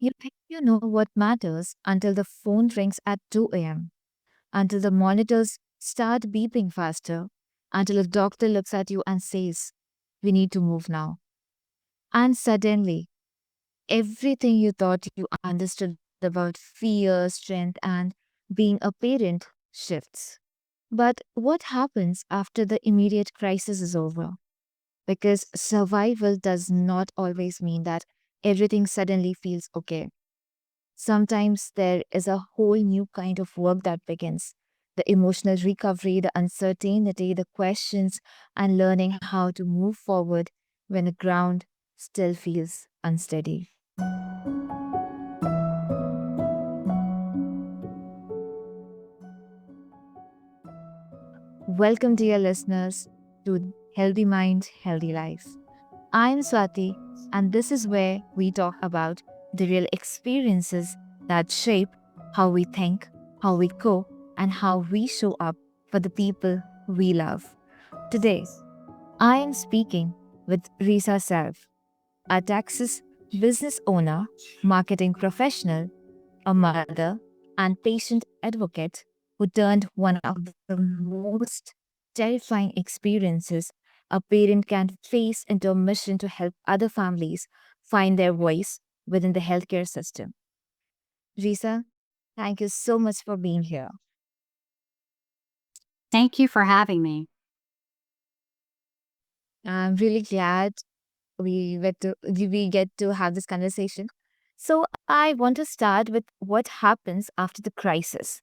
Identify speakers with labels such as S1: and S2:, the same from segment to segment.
S1: You think you know what matters until the phone rings at 2 a.m., until the monitors start beeping faster, until a doctor looks at you and says, "We need to move now." And suddenly, everything you thought you understood about fear, strength, and being a parent shifts. But what happens after the immediate crisis is over? Because survival does not always mean that everything suddenly feels okay. Sometimes there is a whole new kind of work that begins: the emotional recovery, the uncertainty, the questions, and learning how to move forward when the ground still feels unsteady. Welcome, dear listeners, to Healthy Mind, Healthy Life. I'm Swati, and this is where we talk about the real experiences that shape how we think, how we cope, and how we show up for the people we love. Today, I am speaking with Reasa Selph, a Texas business owner, marketing professional, a mother, and patient advocate who turned one of the most terrifying experiences a parent can face into a mission to help other families find their voice within the healthcare system. Risa, thank you so much for being here.
S2: Thank you for having me.
S1: I'm really glad we get to have this conversation. So I want to start with what happens after the crisis.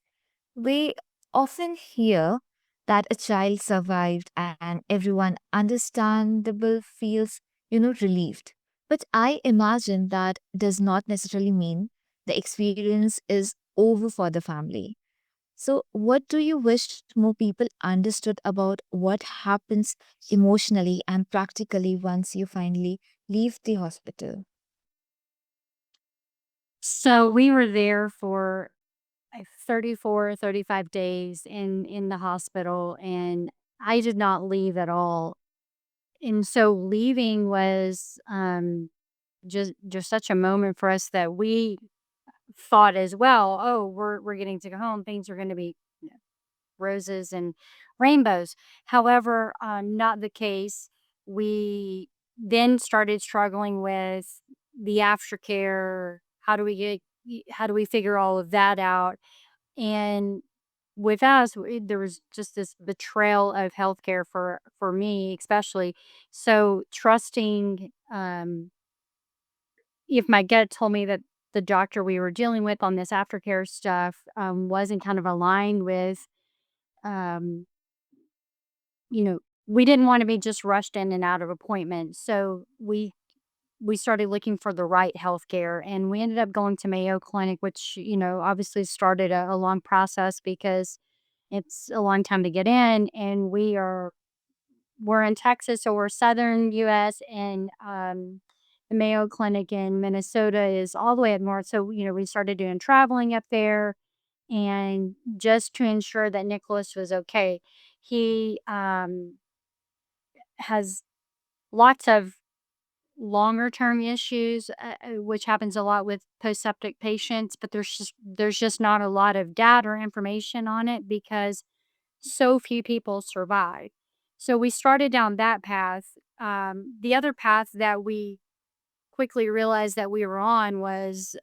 S1: We often hear that a child survived and everyone understandable feels, relieved. But I imagine that does not necessarily mean the experience is over for the family. So, what do you wish more people understood about what happens emotionally and practically once you finally leave the hospital?
S2: So we were there for 34, 35 days in the hospital, and I did not leave at all. And so leaving was just such a moment for us that we thought as well, oh, we're getting to go home. Things are going to be roses and rainbows. However, not the case. We then started struggling with the aftercare. How do we figure all of that out? And with us, there was just this betrayal of healthcare for me, especially. So trusting, if my gut told me that the doctor we were dealing with on this aftercare stuff wasn't kind of aligned with um, you know, we didn't wanna be just rushed in and out of appointments, so we started looking for the right healthcare, and we ended up going to Mayo Clinic, which, obviously started a long process because it's a long time to get in, and we're in Texas, so we're Southern US, and, the Mayo Clinic in Minnesota is all the way up north, so, we started doing traveling up there, and just to ensure that Nicholas was okay. He, has lots of longer term issues, which happens a lot with post septic patients, but there's just not a lot of data or information on it because so few people survive. So we started down that path. The other path that we quickly realized that we were on was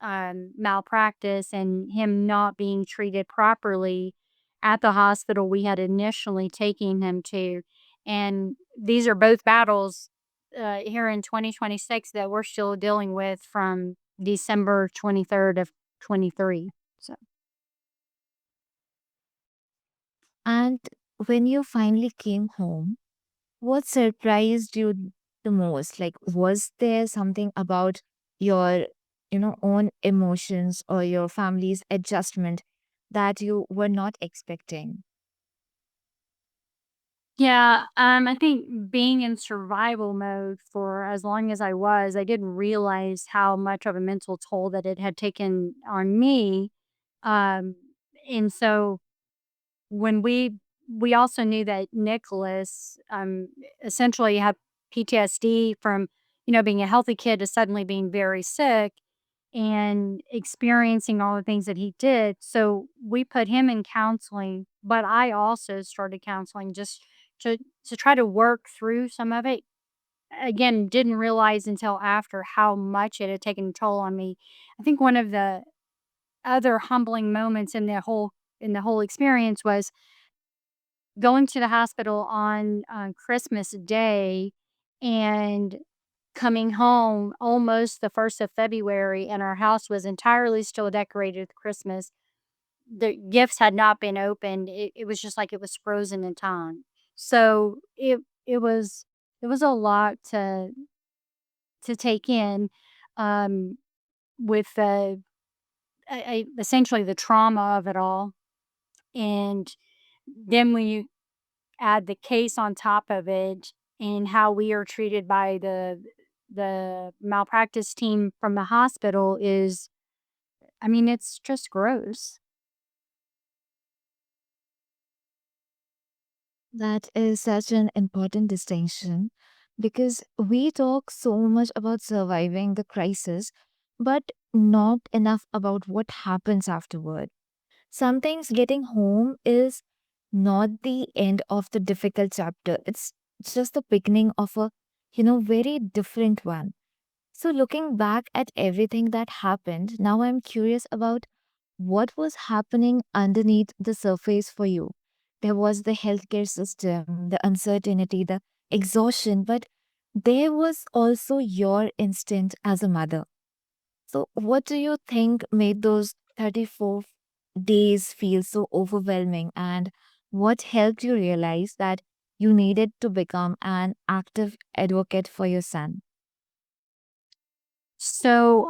S2: malpractice and him not being treated properly at the hospital we had initially taken him to. And these are both battles here in 2026 that we're still dealing with from December 23rd of 23. So,
S1: And when you finally came home, what surprised you the most? Like, was there something about your, own emotions or your family's adjustment that you were not expecting?
S2: yeah, I think being in survival mode for as long as I was, I didn't realize how much of a mental toll that it had taken on me. Um, and so when we also knew that Nicholas essentially had PTSD from, being a healthy kid to suddenly being very sick. and experiencing all the things that he did. So we put him in counseling, but I also started counseling just to to try to work through some of it. Again, didn't realize until after how much it had taken a toll on me. I think one of the other humbling moments in the whole experience was going to the hospital on Christmas Day and coming home almost the 1st of February, and our house was entirely still decorated with Christmas. The gifts had not been opened. It was just like it was frozen in time. So it was it was a lot to take in, um, with the essentially the trauma of it all, and then when you add the case on top of it and how we are treated by the malpractice team from the hospital is, I mean, it's just gross.
S1: That is such an important distinction because we talk so much about surviving the crisis, but not enough about what happens afterward. Sometimes getting home is not the end of the difficult chapter. It's just the beginning of a, very different one. So looking back at everything that happened, now I'm curious about what was happening underneath the surface for you. There was the healthcare system, the uncertainty, the exhaustion, but there was also your instinct as a mother. So, what do you think made those 34 days feel so overwhelming? And what helped you realize that you needed to become an active advocate for your son?
S2: So,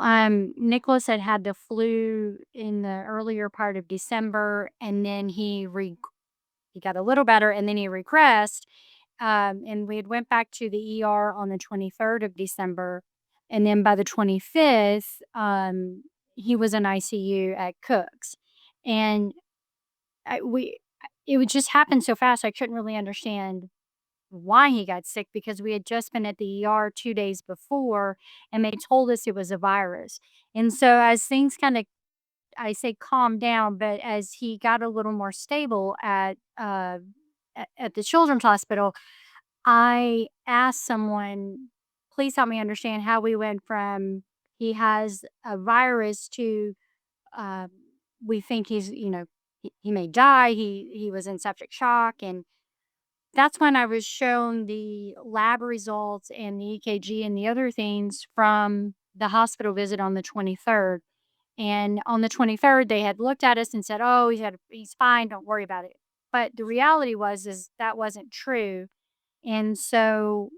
S2: Nicholas had had the flu in the earlier part of December, and then he got a little better, and then he regressed. And we had went back to the ER on the 23rd of December, and then by the 25th, he was in ICU at Cook's, and it would just happen so fast. I couldn't really understand why he got sick because we had just been at the ER 2 days before, and they told us it was a virus. And so as things kind of, I say calm down, but as he got a little more stable at the children's hospital, I asked someone, please help me understand how we went from he has a virus to uh, we think he may die. He was in septic shock, and that's when I was shown the lab results and the EKG and the other things from the hospital visit on the 23rd. And on the 23rd, they had looked at us and said, "Oh, he's fine. Don't worry about it." But the reality was is that wasn't true. And so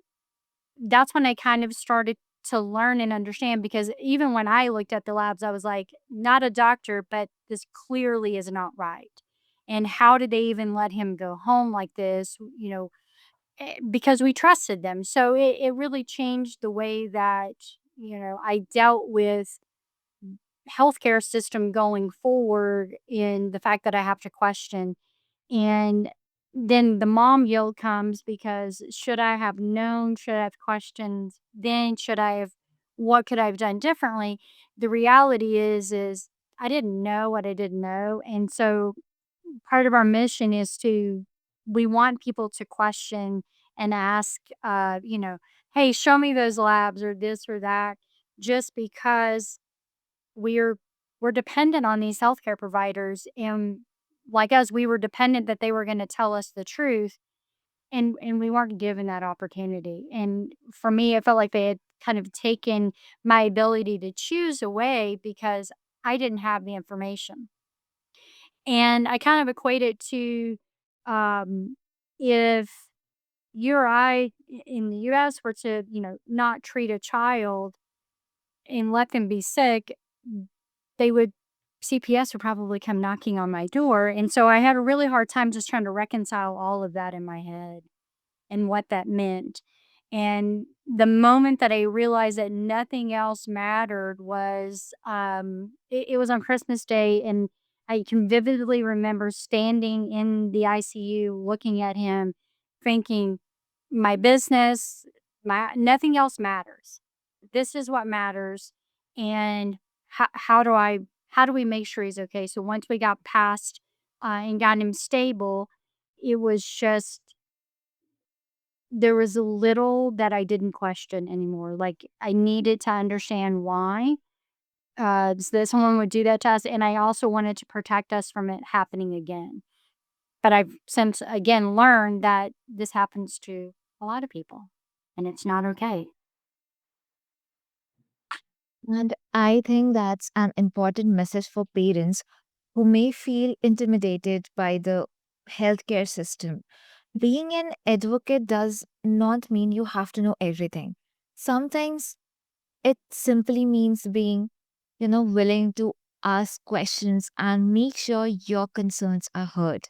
S2: that's when I kind of started to learn and understand because even when I looked at the labs, I was like, not a doctor, but this clearly is not right. And how did they even let him go home like this? Because we trusted them. So it really changed the way that, I dealt with healthcare system going forward in the fact that I have to question. And then the mom guilt comes because should I have known? Should I have questioned? Then should I have what could I have done differently? The reality is I didn't know what I didn't know. And so part of our mission is to we want people to question and ask hey, show me those labs or this or that just because we're we're dependent on these healthcare providers, and like us, we were dependent that they were gonna tell us the truth, and we weren't given that opportunity, and for me, it felt like they had kind of taken my ability to choose away because I didn't have the information, and I kind of equate it to, if you or in the US were to, not treat a child and let them be sick, they would CPS would probably come knocking on my door, and so I had a really hard time just trying to reconcile all of that in my head and what that meant, and the moment that I realized that nothing else mattered was, it was on Christmas Day, and I can vividly remember standing in the ICU looking at him thinking, "My business, my nothing else matters. This is what matters, and how do I how do we make sure he's okay? So once we got past and got him stable, it was just there was a little that I didn't question anymore. Like I needed to understand why so that someone would do that to us, and I also wanted to protect us from it happening again. But I've since again learned that this happens to a lot of people, and it's not okay.
S1: And I think that's an important message for parents who may feel intimidated by the healthcare system. Being an advocate does not mean you have to know everything. Sometimes it simply means being, willing to ask questions and make sure your concerns are heard.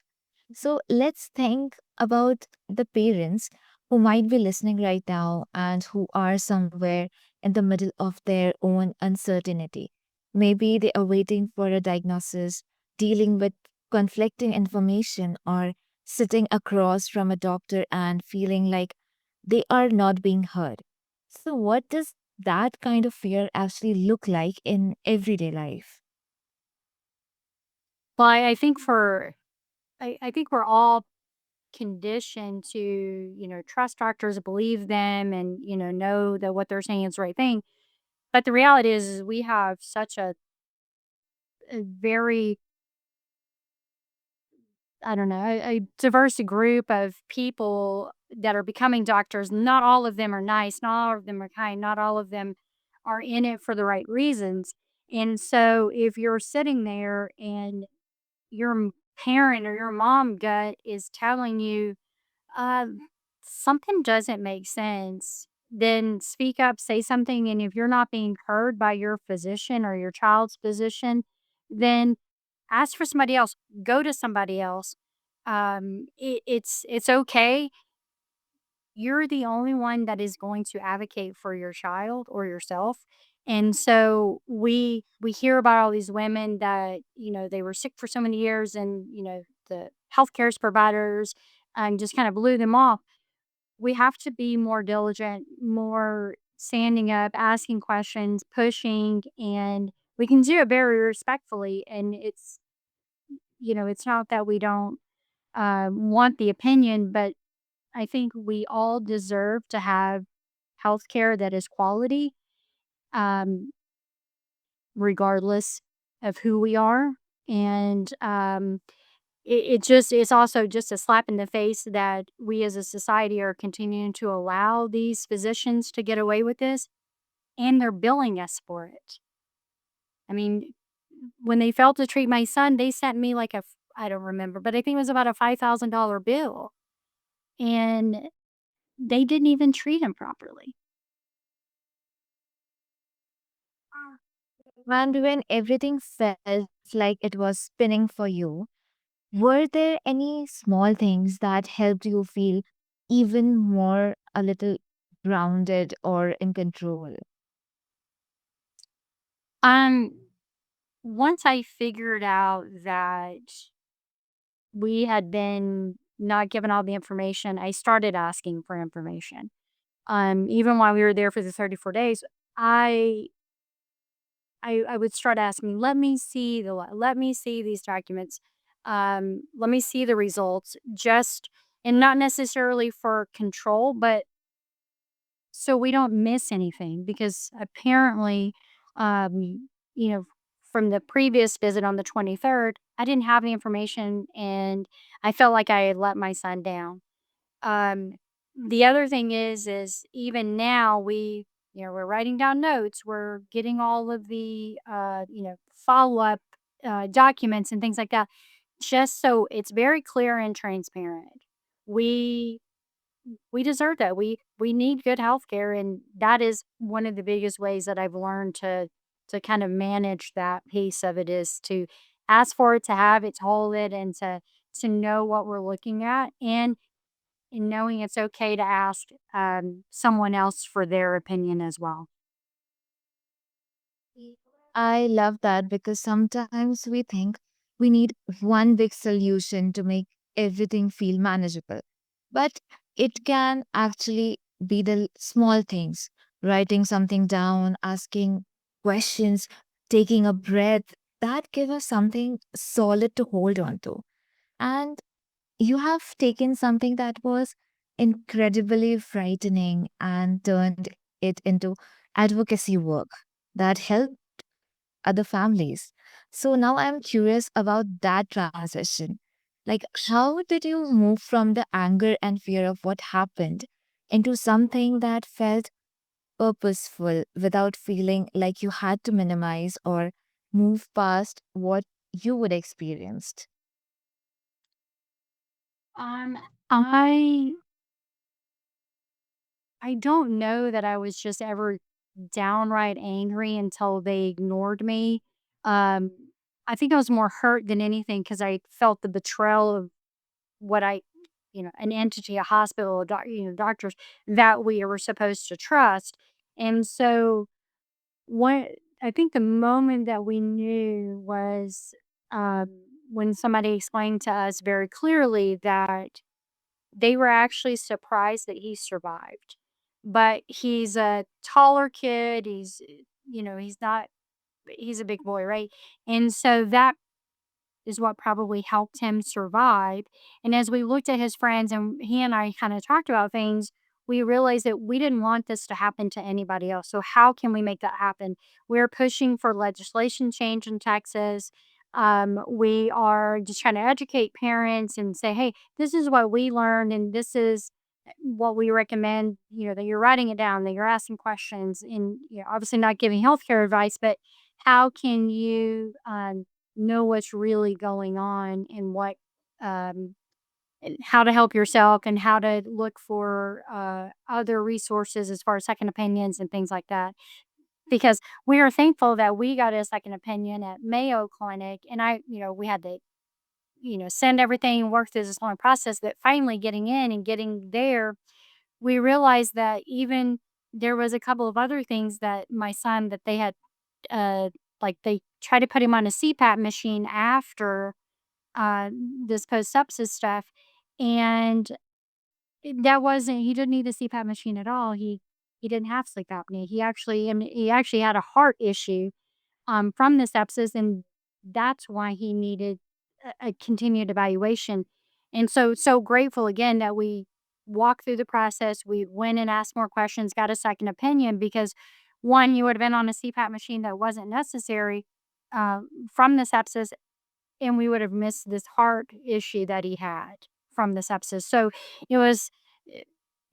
S1: So let's think about the parents who might be listening right now and who are somewhere in the middle of their own uncertainty. Maybe they are waiting for a diagnosis, dealing with conflicting information, or sitting across from a doctor and feeling like they are not being heard. So, what does that kind of fear actually look like in everyday life?
S2: Well, I think for I think we're all conditioned to, you know, trust doctors, believe them, and, you know that what they're saying is the right thing. But the reality is we have such a very, I don't know, a diverse group of people that are becoming doctors. Not all of them are nice. Not all of them are kind. Not all of them are in it for the right reasons. And so if you're sitting there and your parent or your mom gut is telling you, uh, something doesn't make sense, then speak up, say something. And if you're not being heard by your physician or your child's physician, then ask for somebody else. Go to somebody else. It's okay. You're the only one that is going to advocate for your child or yourself. And so we hear about all these women that, you know, they were sick for so many years and, you know, the healthcare providers just kind of blew them off. We have to be more diligent, more standing up, asking questions, pushing, and we can do it very respectfully. And it's, you know, it's not that we don't want the opinion, but I think we all deserve to have healthcare that is quality, um, regardless of who we are. And it's also just a slap in the face that we as a society are continuing to allow these physicians to get away with this, and they're billing us for it. I mean, when they failed to treat my son, they sent me like I don't remember, but I think it was about a $5,000 bill, and they didn't even treat him properly.
S1: And when everything felt like it was spinning for you, were there any small things that helped you feel even more a little grounded or in control?
S2: Um, Once I figured out that we had been not given all the information, I started asking for information. Even while we were there for the 34 days, I I would start asking, "Let me see let me see these documents. Let me see the results." Just and not necessarily for control, but so we don't miss anything because apparently, you know, from the previous visit on the 23rd, I didn't have any information and I felt like I had let my son down. Um, the other thing is even now you know, we're writing down notes, we're getting all of the, you know, follow up documents and things like that, just so it's very clear and transparent. We we deserve that. We need good health care, and that is one of the biggest ways that I've learned to kind of manage that piece of it is to ask for it, to have it, to hold it, and to know what we're looking at, and knowing it's okay to ask someone else for their opinion as well.
S1: I love that because sometimes we think we need one big solution to make everything feel manageable. But it can actually be the small things, writing something down, asking questions, taking a breath, that give us something solid to hold on to. And you have taken something that was incredibly frightening and turned it into advocacy work that helped other families. So now I'm curious about that transition. Like, how did you move from the anger and fear of what happened into something that felt purposeful without feeling like you had to minimize or move past what you would experienced?
S2: Um, I I don't know that I was just ever downright angry until they ignored me. Um, I think I was more hurt than anything because I felt the betrayal of what an entity, a hospital, doctors that we were supposed to trust. And so, what I think the moment that we knew was um, when somebody explained to us very clearly that they were actually surprised that he survived. But he's a taller kid. He's not, he's a big boy, right? And so that is what probably helped him survive. And as we looked at his friends and he and I kind of talked about things, we realized that we didn't want this to happen to anybody else. So how can we make that happen? We're pushing for legislation change in Texas. We are just trying to educate parents and say, hey, this is what we learned and this is what we recommend, that you're writing it down, that you're asking questions and obviously not giving healthcare advice, but how can you know what's really going on and um, and how to help yourself and how to look for other resources as far as second opinions and things like that. Because we are thankful that we got a second opinion at Mayo Clinic, and we had to, send everything, work through this long process. But finally, getting in and getting there, we realized that even there was a couple of other things that my son that they had uh, like, they tried to put him on a CPAP machine after, uh, this post-sepsis stuff, and that wasn't he didn't need the CPAP machine at all, he didn't have sleep apnea, he actually had a heart issue, from the sepsis, and that's why he needed a continued evaluation, and so grateful again that we walked through the process, we went and asked more questions, got a second opinion because, one, he would have been on a CPAP machine that wasn't necessary, from the sepsis, and we would have missed this heart issue that he had from the sepsis, so it was, eh,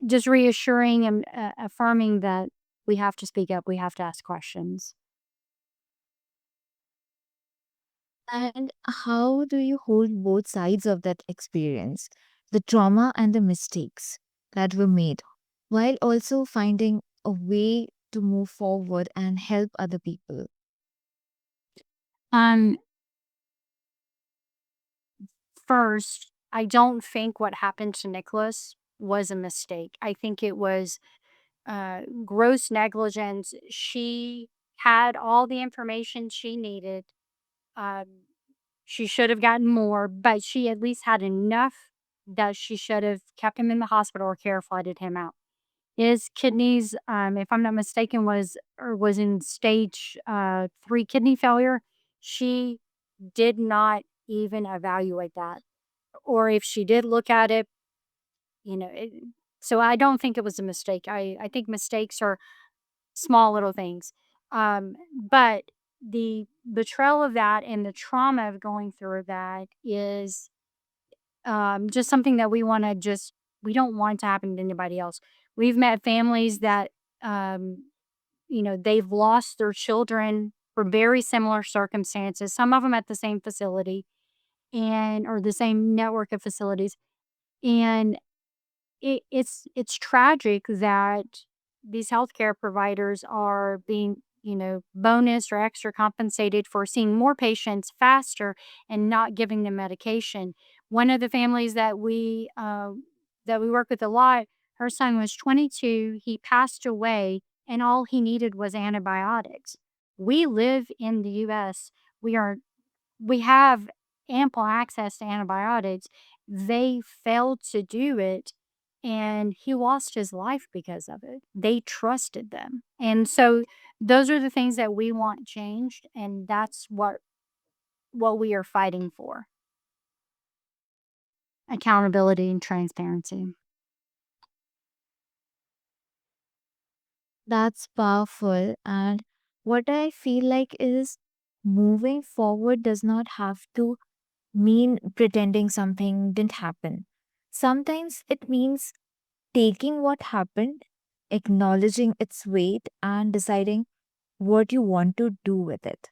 S2: just reassuring and, affirming that we have to speak up, we have to ask questions.
S1: And how do you hold both sides of that experience, the trauma and the mistakes that were made, while also finding a way to move forward and help other people?
S2: Um First, I don't think what happened to Nicholas was a mistake. I think it was gross negligence. She had all the information she needed. Um, she should have gotten more, but she at least had enough that she should have kept him in the hospital or care flighted him out. His kidneys, if I'm not mistaken, was in stage 3 kidney failure. She did not even evaluate that, or if she did look at it, you know, it so I don't think it was a mistake. I think mistakes are small little things. But the betrayal of that and the trauma of going through that is, just something that we don't want to happen to anybody else. We've met families that, um, they've lost their children for very similar circumstances, some of them at the same facility and or the same network of facilities, and it's tragic that these healthcare providers are being, bonus or extra compensated for seeing more patients faster and not giving them medication. One of the families that we work with a lot, her son was 22, he passed away, and all he needed was antibiotics. We live in the U.S. We have ample access to antibiotics. They failed to do it, and he lost his life because of it. They trusted them. And so those are the things that we want changed, and that's what we are fighting for. Accountability and transparency.
S1: That's powerful. And what I feel like is moving forward does not have to mean pretending something didn't happen. Sometimes it means taking what happened, acknowledging its weight, and deciding what you want to do with it.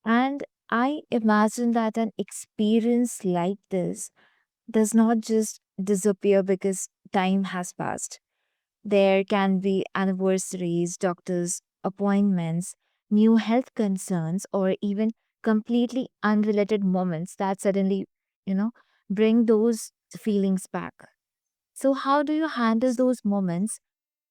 S1: And I imagine that an experience like this does not just disappear because time has passed. There can be anniversaries, doctor's appointments, new health concerns, or even completely unrelated moments that suddenly, you know, bring those feelings back. So, how do you handle those moments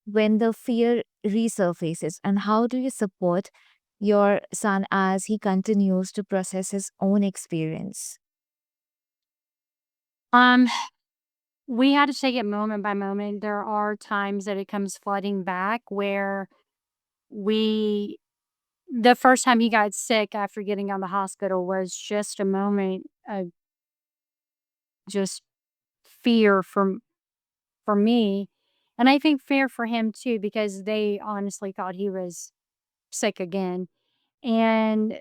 S1: when the fear resurfaces, and how do you support your son as he continues to process his own experience?
S2: Um, we had to take it moment by moment. There are times that it comes flooding back where we the first time he got sick after getting out of the hospital was just a moment of just fear for me, and I think fear for him too because they honestly thought he was sick again. And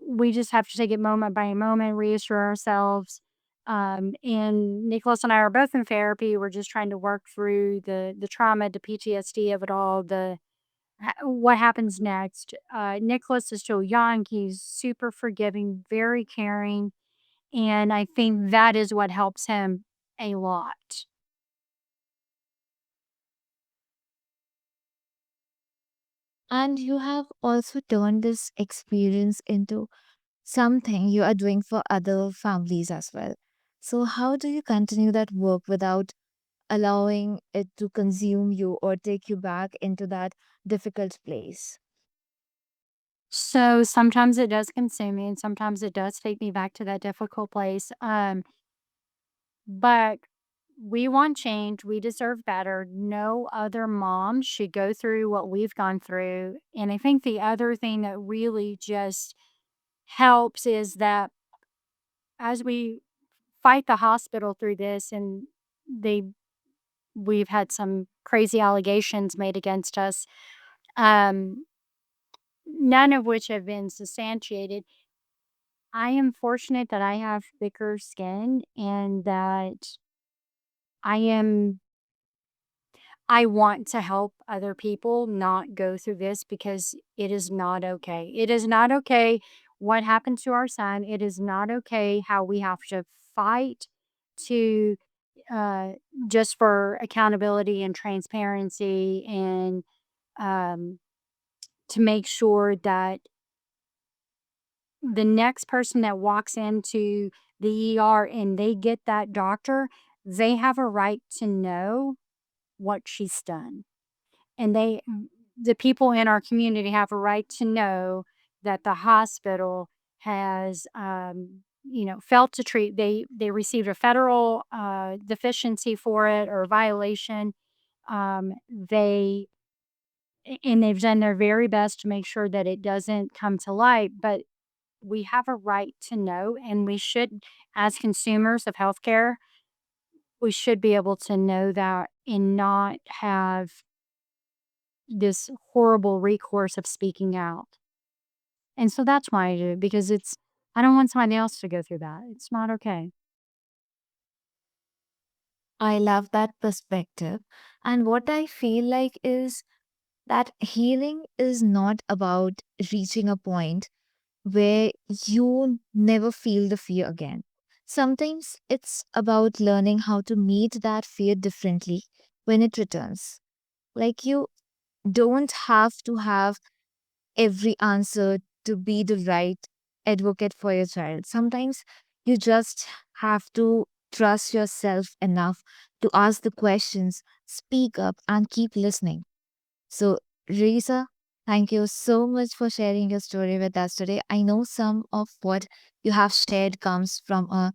S2: we just have to take it moment by moment, reassure ourselves. And Nicholas and I are both in therapy. We're just trying to work through the trauma, the PTSD of it all, what happens next. Nicholas is still young. He's super forgiving, very caring, and I think that is what helps him a lot.
S1: And you have also turned this experience into something you are doing for other families as well. So, how do you continue that work without allowing it to consume you or take you back into that difficult place?
S2: So sometimes it does consume me, and sometimes it does take me back to that difficult place. But we want change. We deserve better. No other mom should go through what we've gone through. And I think the other thing that really just helps is that as we fight the hospital through this, and they we've had some crazy allegations made against us, um, none of which have been substantiated. I am fortunate that I have thicker skin and that I am I want to help other people not go through this because it is not okay. It is not okay what happened to our son. It is not okay how we have to fight to uh, just for accountability and transparency and um, to make sure that the next person that walks into the ER and they get that doctor, they have a right to know what she's done. And the people in our community have a right to know that the hospital has, failed to treat. They received a federal deficiency for it or violation. They and they've done their very best to make sure that it doesn't come to light. But we have a right to know, and we should, as consumers of healthcare, we should be able to know that and not have this horrible recourse of speaking out. And so that's why I do it because I don't want somebody else to go through that. It's not okay.
S1: I love that perspective. And what I feel like is that healing is not about reaching a point where you never feel the fear again. Sometimes it's about learning how to meet that fear differently when it returns. Like you don't have to have every answer to be the right advocate for your child. Sometimes you just have to trust yourself enough to ask the questions, speak up, and keep listening. So, Risa, thank you so much for sharing your story with us today. I know some of what you have shared comes from a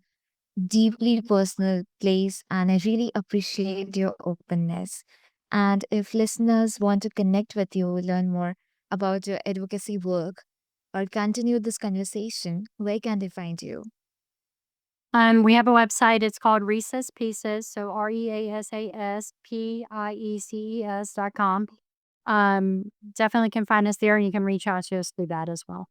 S1: deeply personal place, and I really appreciate your openness. And if listeners want to connect with you, learn more about your advocacy work, or continue this conversation, where can they find you?
S2: We have a website. It's called Reasas Pieces. So ReasaSpiece.com. Definitely can find us there, and you can reach out to us through that as well.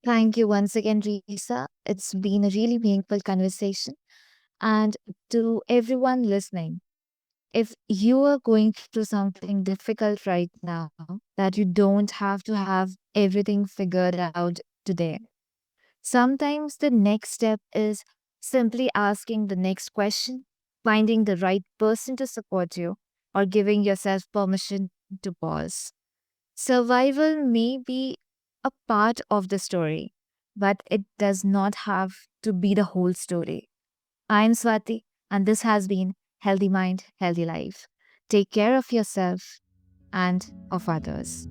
S1: Thank you once again, Risa. It's been a really meaningful conversation. And to everyone listening, if you are going through something difficult right now, that you don't have to have everything figured out today. Sometimes the next step is simply asking the next question, finding the right person to support you, or giving yourself permission to pause. Survival may be a part of the story, but it does not have to be the whole story. I'm Swati, and this has been Healthy Mind, Healthy Life. Take care of yourself and of others.